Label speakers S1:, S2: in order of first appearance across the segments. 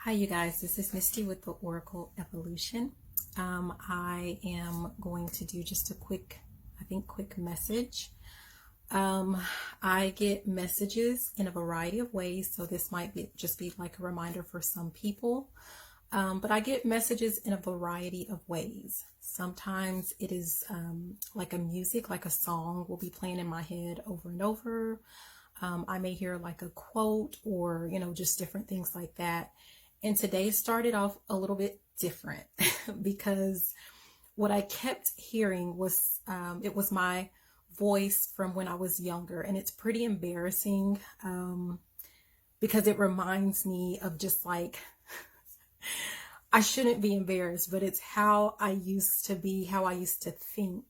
S1: Hi, you guys. This is Misty with the Oracle Evolution. I am going to do just a quick message. I get messages in a variety of ways, so this might just be like a reminder for some people. But I get messages in a variety of ways. Sometimes it is like a music, like a song will be playing in my head over and over. I may hear like a quote or, just different things like that. And today started off a little bit different because what I kept hearing was, it was my voice from when I was younger. And it's pretty embarrassing because it reminds me of just like, I shouldn't be embarrassed, but it's how I used to be, how I used to think,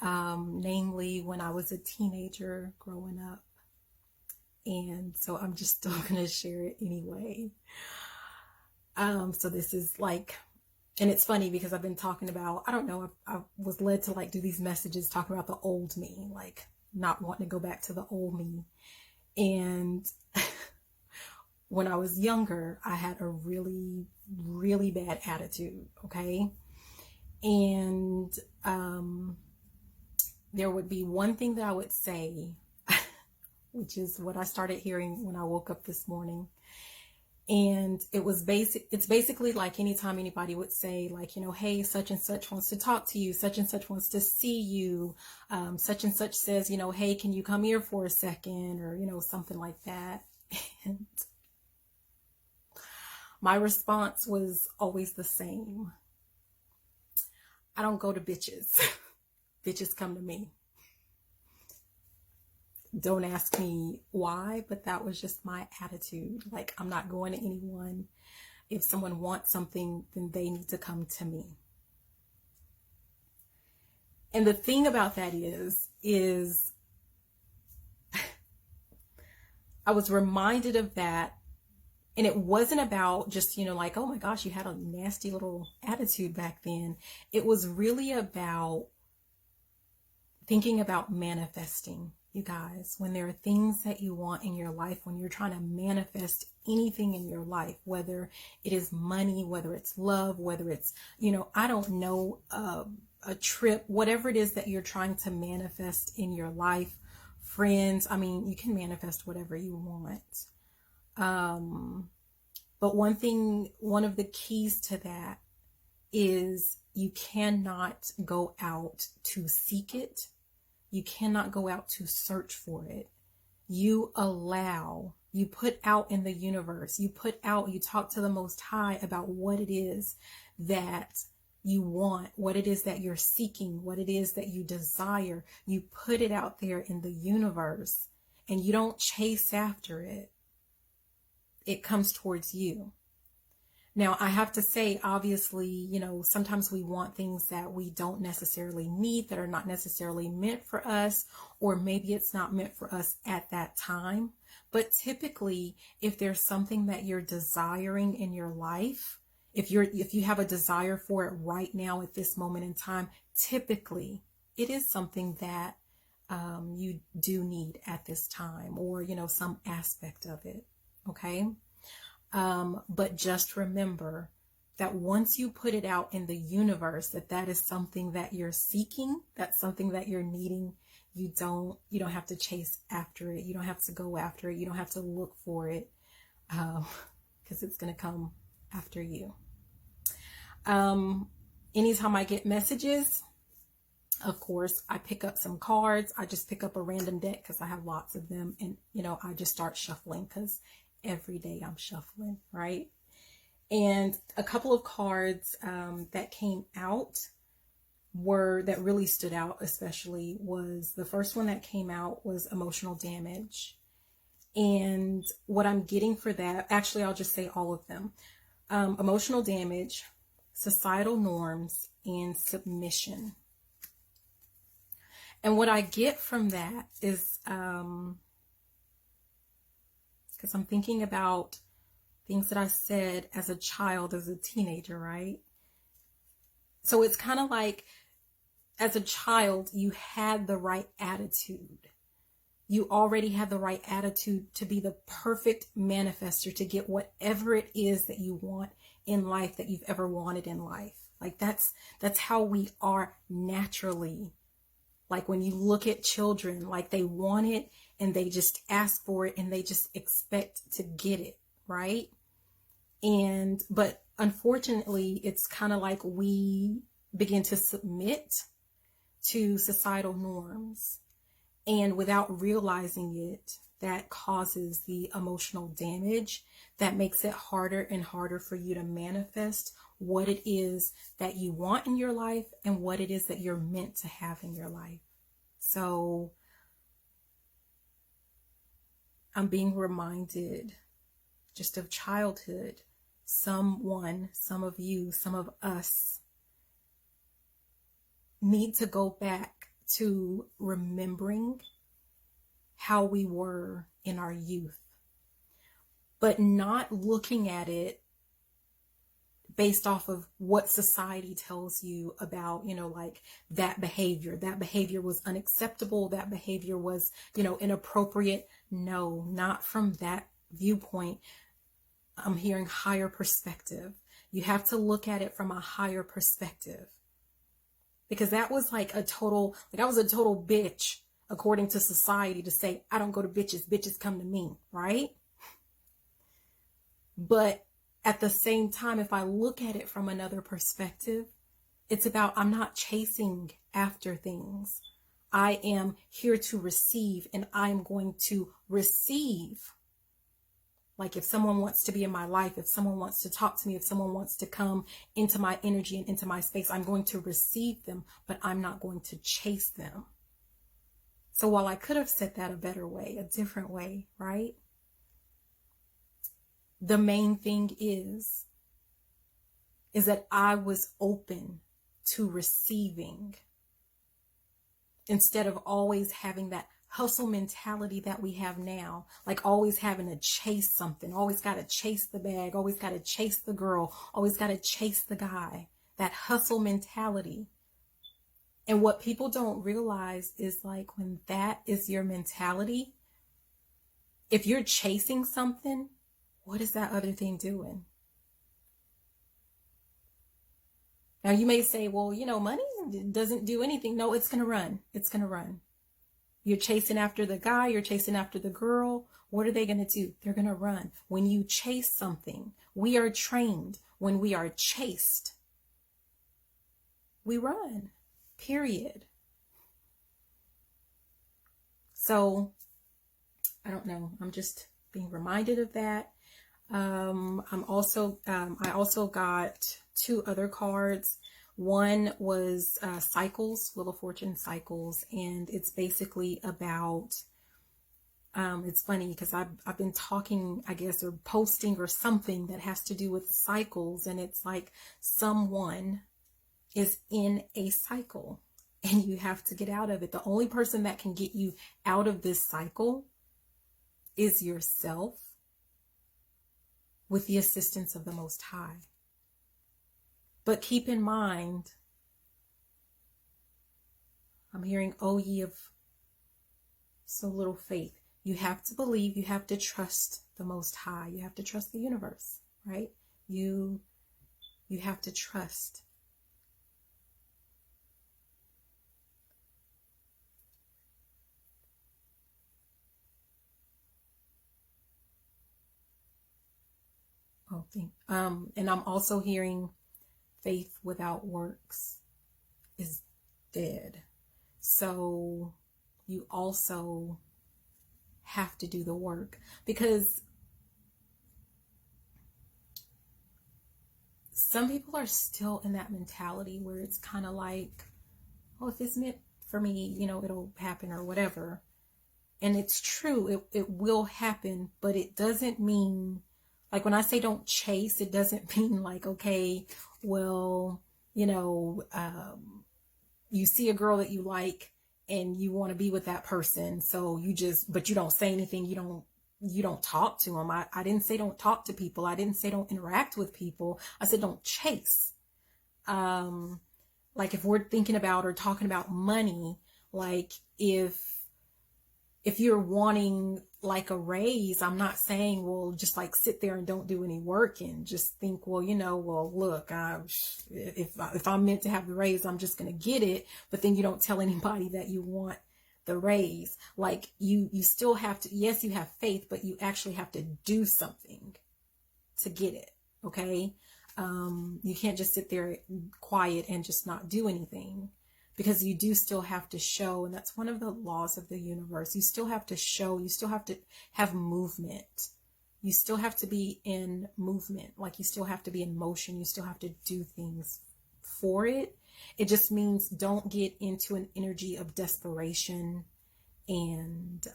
S1: namely when I was a teenager growing up. And so I'm just still going to share it anyway. So this is like, and it's funny because I've been talking about, I don't know, I was led to like do these messages talking about the old me, like not wanting to go back to the old me. And when I was younger, I had a really, really bad attitude. Okay. And, there would be one thing that I would say, which is what I started hearing when I woke up this morning. And it's basically like anytime anybody would say like, hey, such and such wants to talk to you, such and such wants to see you, such and such says, hey, can you come here for a second, or, something like that. And my response was always the same. I don't go to bitches. Bitches come to me. Don't ask me why, but that was just my attitude. Like, I'm not going to anyone. If someone wants something, then they need to come to me. And the thing about that is I was reminded of that. And it wasn't about just, like, oh my gosh, you had a nasty little attitude back then. It was really about thinking about manifesting. You guys, when there are things that you want in your life, when you're trying to manifest anything in your life, whether it is money, whether it's love, whether it's, I don't know, a trip, whatever it is that you're trying to manifest in your life, friends, you can manifest whatever you want. But one of the keys to that is you cannot go out to seek it. You cannot go out to search for it. You put out in the universe, you talk to the Most High about what it is that you want, what it is that you're seeking, what it is that you desire. You put it out there in the universe and you don't chase after it. It comes towards you. Now, I have to say, obviously, sometimes we want things that we don't necessarily need, that are not necessarily meant for us, or maybe it's not meant for us at that time. But typically, if there's something that you're desiring in your life, if you have a desire for it right now at this moment in time, typically it is something that you do need at this time, or, some aspect of it. Okay. But just remember that once you put it out in the universe, that is something that you're seeking, that's something that you're needing. You don't have to chase after it. You don't have to go after it. You don't have to look for it, because it's going to come after you. Anytime I get messages, of course, I pick up some cards. I just pick up a random deck because I have lots of them. And, I just start shuffling because every day I'm shuffling, right? And a couple of cards that came out that really stood out, especially, was the first one that came out was emotional damage. And what I'm getting for that, actually, I'll just say all of them. Emotional damage, societal norms, and submission. And what I get from that is, because I'm thinking about things that I said as a child, as a teenager, right? So it's kind of like, as a child, you had the right attitude. You already have the right attitude to be the perfect manifester to get whatever it is that you want in life that you've ever wanted in life. Like that's how we are naturally. Like when you look at children, like they want it and they just ask for it and they just expect to get it, right? But unfortunately, it's kind of like we begin to submit to societal norms, and without realizing it, that causes the emotional damage that makes it harder and harder for you to manifest what it is that you want in your life and what it is that you're meant to have in your life. So I'm being reminded just of childhood. Some of you, some of us need to go back to remembering how we were in our youth, but not looking at it based off of what society tells you about, like that behavior was unacceptable. That behavior was, inappropriate. No, not from that viewpoint. I'm hearing higher perspective. You have to look at it from a higher perspective, because that was I was a total bitch according to society to say, I don't go to bitches, bitches come to me, right? But at the same time, if I look at it from another perspective, it's about, I'm not chasing after things. I am here to receive, and I'm going to receive. Like if someone wants to be in my life, if someone wants to talk to me, if someone wants to come into my energy and into my space, I'm going to receive them, but I'm not going to chase them. So while I could have said that a better way, a different way, right? The main thing is that I was open to receiving, instead of always having that hustle mentality that we have now, like always having to chase something, always got to chase the bag, always got to chase the girl, always got to chase the guy, that hustle mentality. And what people don't realize is like when that is your mentality, if you're chasing something, what is that other thing doing? Now you may say, well, money doesn't do anything. No, it's going to run. It's going to run. You're chasing after the guy, you're chasing after the girl. What are they going to do? They're going to run. When you chase something, we are trained. When we are chased, we run, period. So I don't know. I'm just being reminded of that. I also got two other cards. One was cycles, Wheel of Fortune cycles, and it's basically about, it's funny because I've been talking, I guess, or posting or something that has to do with cycles, and it's like someone is in a cycle and you have to get out of it. The only person that can get you out of this cycle is yourself, with the assistance of the Most High. But keep in mind, I'm hearing, oh ye of so little faith. You have to believe, you have to trust the Most High. You have to trust the universe, right? You have to trust. And I'm also hearing faith without works is dead. So you also have to do the work, because some people are still in that mentality where it's kind of like, oh, if it's meant for me, it'll happen or whatever. And it's true, it will happen, but it doesn't mean, like when I say don't chase, it doesn't mean like, okay, well, you see a girl that you like and you want to be with that person. So but you don't say anything. You don't talk to them. I didn't say don't talk to people. I didn't say don't interact with people. I said don't chase. Like if we're thinking about or talking about money, like if if you're wanting like a raise, I'm not saying, well, just like sit there and don't do any work and just think, well, well, look, if I'm meant to have the raise, I'm just going to get it. But then you don't tell anybody that you want the raise. Like you still have to, yes, you have faith, but you actually have to do something to get it. Okay. You can't just sit there quiet and just not do anything, because you do still have to show. And that's one of the laws of the universe. You still have to show, you still have to have movement. You still have to be in movement. Like you still have to be in motion. You still have to do things for it. It just means don't get into an energy of desperation and,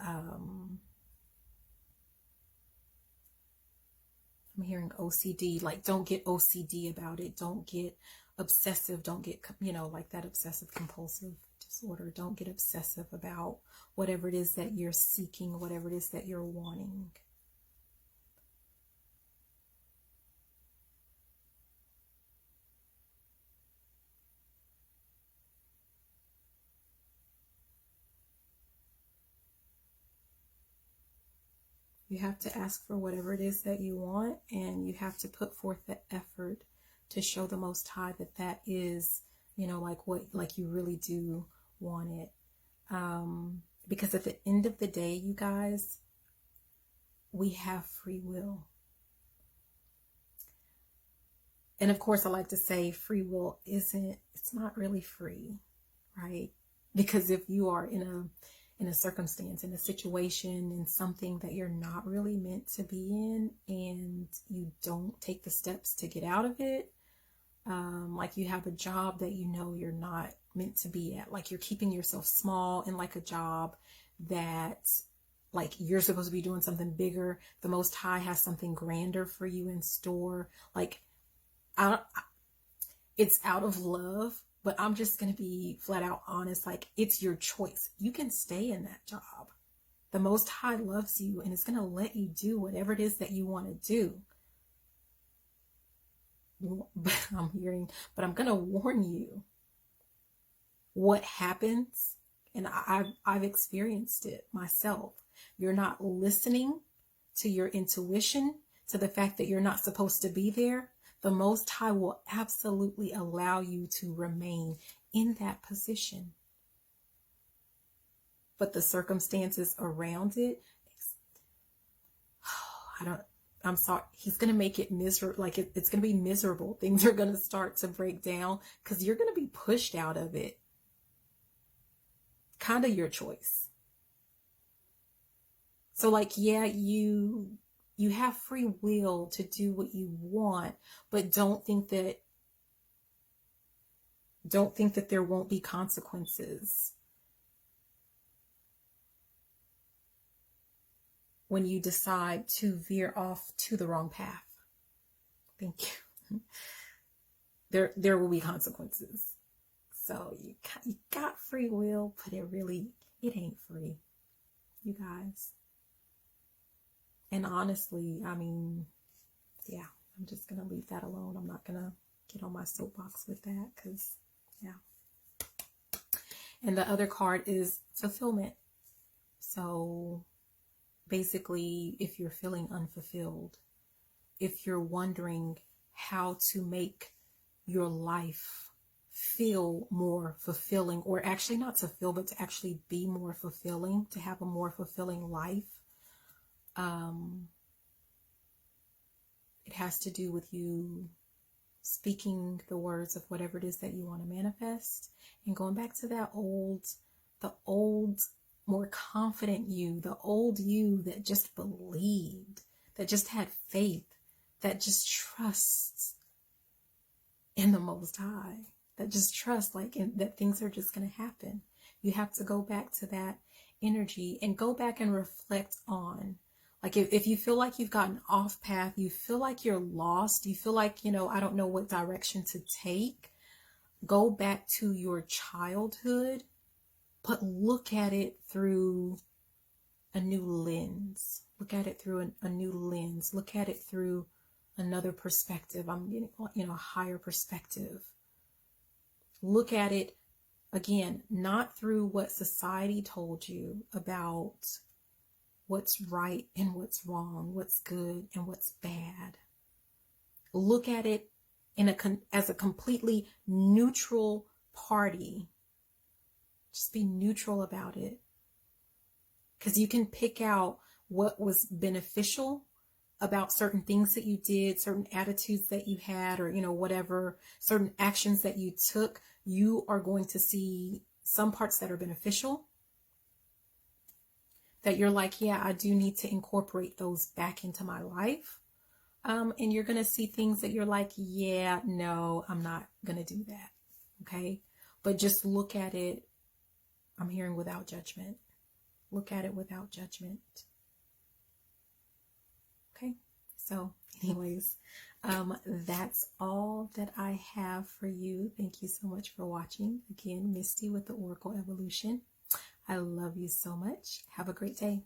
S1: I'm hearing OCD, like don't get OCD about it. Don't get obsessive. Don't get, like that obsessive compulsive disorder. Don't get obsessive about whatever it is that you're seeking, whatever it is that you're wanting. You have to ask for whatever it is that you want, and you have to put forth the effort to show the Most High that that is, like you really do want it. Because at the end of the day, you guys, we have free will. And of course, I like to say free will it's not really free, right? Because if you are in a circumstance, in a situation, in something that you're not really meant to be in, and you don't take the steps to get out of it, like you have a job that you're not meant to be at, like you're keeping yourself small in like a job that like you're supposed to be doing something bigger. The Most High has something grander for you in store. Like it's out of love. But I'm just going to be flat out honest. Like, it's your choice. You can stay in that job. The Most High loves you and is going to let you do whatever it is that you want to do. But I'm going to warn you what happens. And I've experienced it myself. You're not listening to your intuition, to the fact that you're not supposed to be there. The Most High will absolutely allow you to remain in that position. But the circumstances around it, I'm sorry, he's going to make it miserable. Like it's going to be miserable. Things are going to start to break down because you're going to be pushed out of it. Kind of your choice. So like, yeah, you have free will to do what you want, but don't think that there won't be consequences when you decide to veer off to the wrong path. Thank you. There will be consequences. So you got free will, but it ain't free, you guys. And honestly, I mean, yeah, I'm just going to leave that alone. I'm not going to get on my soapbox with that because, yeah. And the other card is fulfillment. So basically, if you're feeling unfulfilled, if you're wondering how to make your life feel more fulfilling, or actually not to feel, but to actually be more fulfilling, to have a more fulfilling life, it has to do with you speaking the words of whatever it is that you want to manifest, and going back to the old, more confident you, the old you that just believed, that just had faith, that just trusts in the Most High, that just trusts that things are just going to happen. You have to go back to that energy and go back and reflect on, like, if you feel like you've gotten off path, you feel like you're lost, you feel like, I don't know what direction to take, go back to your childhood, but look at it through a new lens. Look at it through a new lens. Look at it through another perspective. I'm getting, a higher perspective. Look at it Again, not through what society told you about what's right and what's wrong, what's good and what's bad. Look at it as a completely neutral party. Just be neutral about it. Because you can pick out what was beneficial about certain things that you did, certain attitudes that you had, or, whatever, certain actions that you took. You are going to see some parts that are beneficial, that you're like, yeah, I do need to incorporate those back into my life. And you're going to see things that you're like, yeah, no, I'm not going to do that. Okay. But just look at it. I'm hearing without judgment. Look at it without judgment. Okay. So anyways, that's all that I have for you. Thank you so much for watching. Again, Misty with the Oracle Evolution. I love you so much. Have a great day.